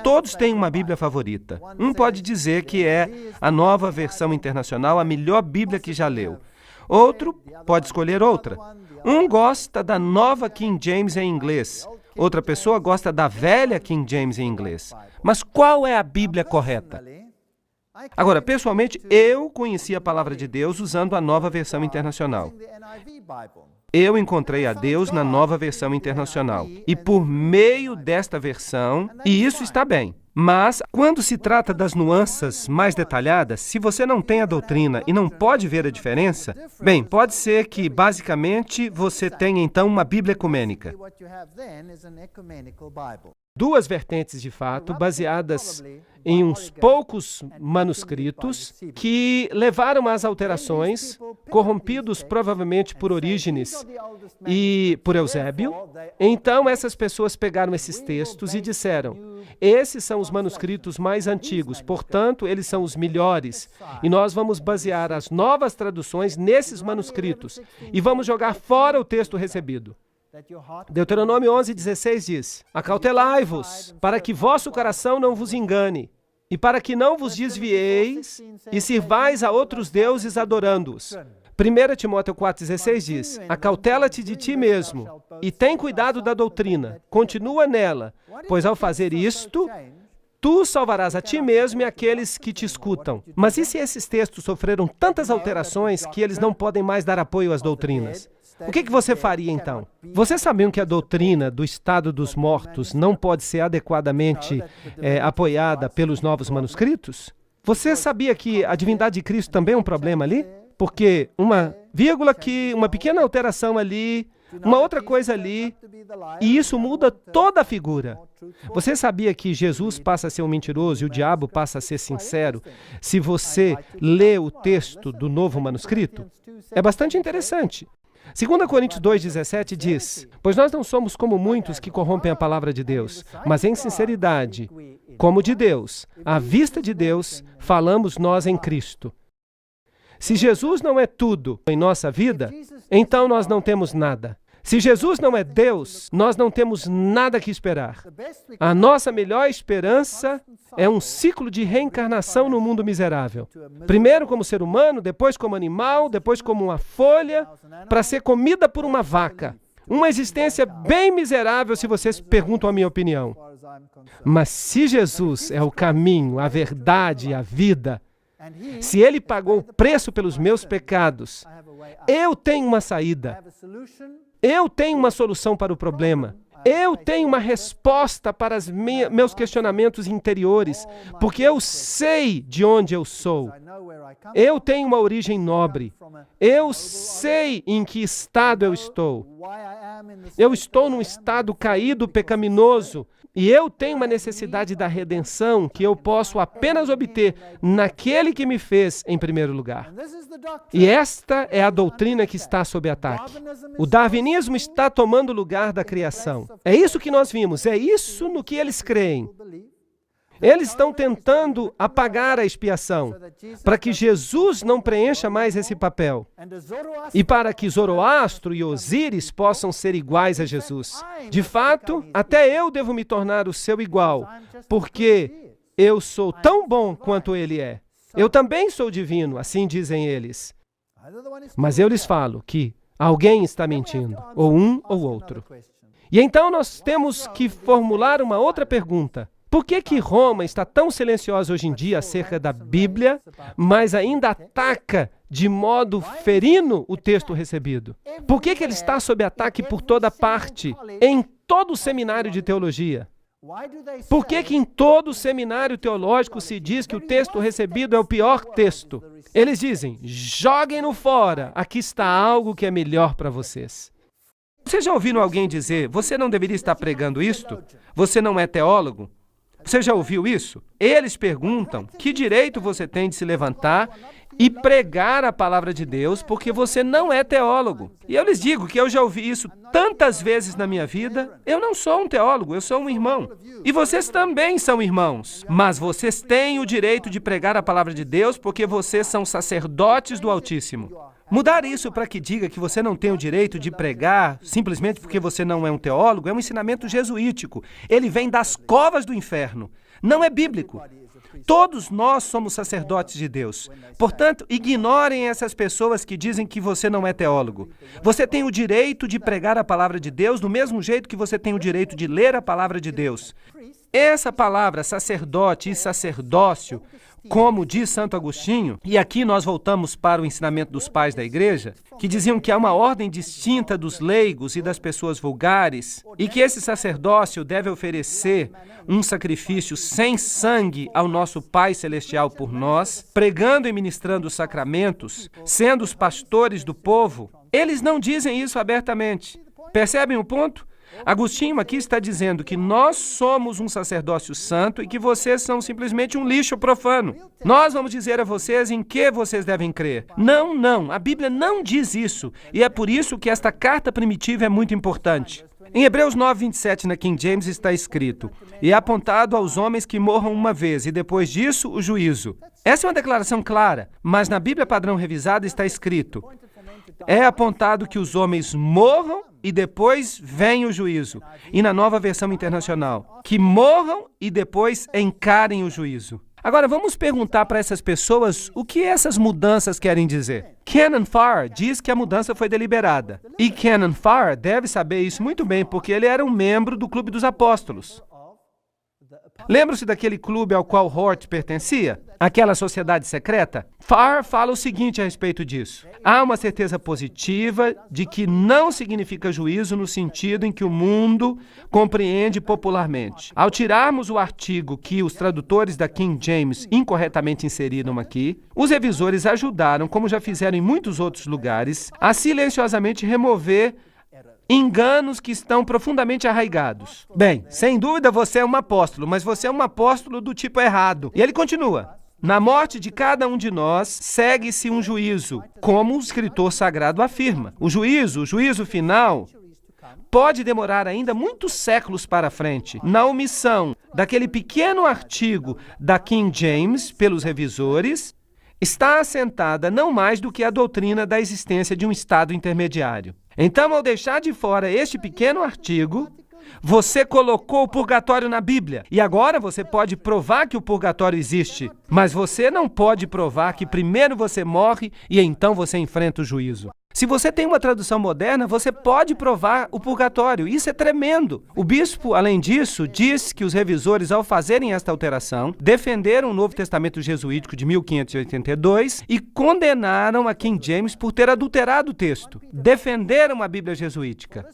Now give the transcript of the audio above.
Todos têm uma Bíblia favorita. Um pode dizer que é a Nova Versão Internacional, a melhor Bíblia que já leu. Outro pode escolher outra. Um gosta da Nova King James em inglês. Outra pessoa gosta da velha King James em inglês. Mas qual é a Bíblia correta? Agora, pessoalmente, eu conheci a Palavra de Deus usando a Nova Versão Internacional. Eu encontrei a Deus na Nova Versão Internacional. E por meio desta versão, e isso está bem. Mas, quando se trata das nuances mais detalhadas, se você não tem a doutrina e não pode ver a diferença, bem, pode ser que, basicamente, você tenha, então, uma Bíblia ecumênica. Duas vertentes, de fato, baseadas em uns poucos manuscritos que levaram às alterações, corrompidos provavelmente por Orígenes e por Eusébio. Então, essas pessoas pegaram esses textos e disseram, esses são os manuscritos mais antigos, portanto, eles são os melhores, e nós vamos basear as novas traduções nesses manuscritos, e vamos jogar fora o texto recebido. Deuteronômio 11:16 diz, acautelai-vos, para que vosso coração não vos engane, e para que não vos desvieis e sirvais a outros deuses adorando-os. 1 Timóteo 4,16 diz, acautela-te de ti mesmo, e tem cuidado da doutrina, continua nela, pois ao fazer isto, tu salvarás a ti mesmo e aqueles que te escutam. Mas e se esses textos sofreram tantas alterações que eles não podem mais dar apoio às doutrinas? O que você faria então? Vocês sabiam que a doutrina do estado dos mortos não pode ser adequadamente apoiada pelos novos manuscritos? Você sabia que a divindade de Cristo também é um problema ali? Porque uma vírgula aqui, uma pequena alteração ali, uma outra coisa ali, e isso muda toda a figura. Você sabia que Jesus passa a ser um mentiroso e o diabo passa a ser sincero se você lê o texto do novo manuscrito? É bastante interessante. 2 Coríntios 2,17 diz, pois nós não somos como muitos que corrompem a palavra de Deus, mas em sinceridade, como de Deus, à vista de Deus, falamos nós em Cristo. Se Jesus não é tudo em nossa vida, então nós não temos nada. Se Jesus não é Deus, nós não temos nada que esperar. A nossa melhor esperança é um ciclo de reencarnação no mundo miserável. Primeiro como ser humano, depois como animal, depois como uma folha, para ser comida por uma vaca. Uma existência bem miserável, se vocês perguntam a minha opinião. Mas se Jesus é o caminho, a verdade e a vida, se Ele pagou o preço pelos meus pecados, eu tenho uma saída. Eu tenho uma solução para o problema. Eu tenho uma resposta para os meus questionamentos interiores, porque eu sei de onde eu sou. Eu tenho uma origem nobre. Eu sei em que estado eu estou. Eu estou num estado caído, pecaminoso, e eu tenho uma necessidade da redenção que eu posso apenas obter naquele que me fez em primeiro lugar. E esta é a doutrina que está sob ataque. O darwinismo está tomando o lugar da criação. É isso que nós vimos, é isso no que eles creem. Eles estão tentando apagar a expiação, para que Jesus não preencha mais esse papel. E para que Zoroastro e Osíris possam ser iguais a Jesus. De fato, até eu devo me tornar o seu igual, porque eu sou tão bom quanto ele é. Eu também sou divino, assim dizem eles. Mas eu lhes falo que alguém está mentindo, ou um ou outro. E então nós temos que formular uma outra pergunta. Por que Roma está tão silenciosa hoje em dia acerca da Bíblia, mas ainda ataca de modo ferino o texto recebido? Por que ele está sob ataque por toda parte, em todo o seminário de teologia? Por que em todo o seminário teológico se diz que o texto recebido é o pior texto? Eles dizem, joguem-no fora, aqui está algo que é melhor para vocês. Vocês já ouviram alguém dizer, você não deveria estar pregando isto? Você não é teólogo? Você já ouviu isso? Eles perguntam que direito você tem de se levantar e pregar a palavra de Deus porque você não é teólogo. E eu lhes digo que eu já ouvi isso tantas vezes na minha vida. Eu não sou um teólogo, eu sou um irmão. E vocês também são irmãos. Mas vocês têm o direito de pregar a palavra de Deus porque vocês são sacerdotes do Altíssimo. Mudar isso para que diga que você não tem o direito de pregar simplesmente porque você não é um teólogo é um ensinamento jesuítico. Ele vem das covas do inferno. Não é bíblico. Todos nós somos sacerdotes de Deus. Portanto, ignorem essas pessoas que dizem que você não é teólogo. Você tem o direito de pregar a palavra de Deus do mesmo jeito que você tem o direito de ler a palavra de Deus. Essa palavra, sacerdote e sacerdócio, como diz Santo Agostinho, e aqui nós voltamos para o ensinamento dos pais da igreja, que diziam que há uma ordem distinta dos leigos e das pessoas vulgares, e que esse sacerdócio deve oferecer um sacrifício sem sangue ao nosso Pai Celestial por nós, pregando e ministrando os sacramentos, sendo os pastores do povo. Eles não dizem isso abertamente. Percebem o ponto? Agostinho aqui está dizendo que nós somos um sacerdócio santo e que vocês são simplesmente um lixo profano. Nós vamos dizer a vocês em que vocês devem crer. Não, a Bíblia não diz isso. E é por isso que esta carta primitiva é muito importante. Em Hebreus 9:27, na King James, está escrito: "E é apontado aos homens que morram uma vez, e depois disso, o juízo." Essa é uma declaração clara, mas na Bíblia Padrão Revisada está escrito: "É apontado que os homens morram e depois vem o juízo." E na Nova Versão Internacional, que morram e depois encarem o juízo. Agora, vamos perguntar para essas pessoas o que essas mudanças querem dizer. Canon Farr diz que a mudança foi deliberada. E Canon Farr deve saber isso muito bem, porque ele era um membro do Clube dos Apóstolos. Lembram-se daquele clube ao qual Hort pertencia? Aquela sociedade secreta? Farr fala o seguinte a respeito disso: há uma certeza positiva de que não significa juízo no sentido em que o mundo compreende popularmente. Ao tirarmos o artigo que os tradutores da King James incorretamente inseriram aqui, os revisores ajudaram, como já fizeram em muitos outros lugares, a silenciosamente remover enganos que estão profundamente arraigados. Bem, sem dúvida você é um apóstolo, mas você é um apóstolo do tipo errado. E ele continua: "Na morte de cada um de nós, segue-se um juízo, como o escritor sagrado afirma. O juízo final, pode demorar ainda muitos séculos para frente. Na omissão daquele pequeno artigo da King James pelos revisores, está assentada não mais do que a doutrina da existência de um estado intermediário. Então, ao deixar de fora este pequeno artigo, você colocou o purgatório na Bíblia. E agora você pode provar que o purgatório existe, mas você não pode provar que primeiro você morre e então você enfrenta o juízo. Se você tem uma tradução moderna, você pode provar o purgatório. Isso é tremendo. O bispo, além disso, diz que os revisores, ao fazerem esta alteração, defenderam o Novo Testamento jesuítico de 1582 e condenaram a King James por ter adulterado o texto. Defenderam a Bíblia jesuítica.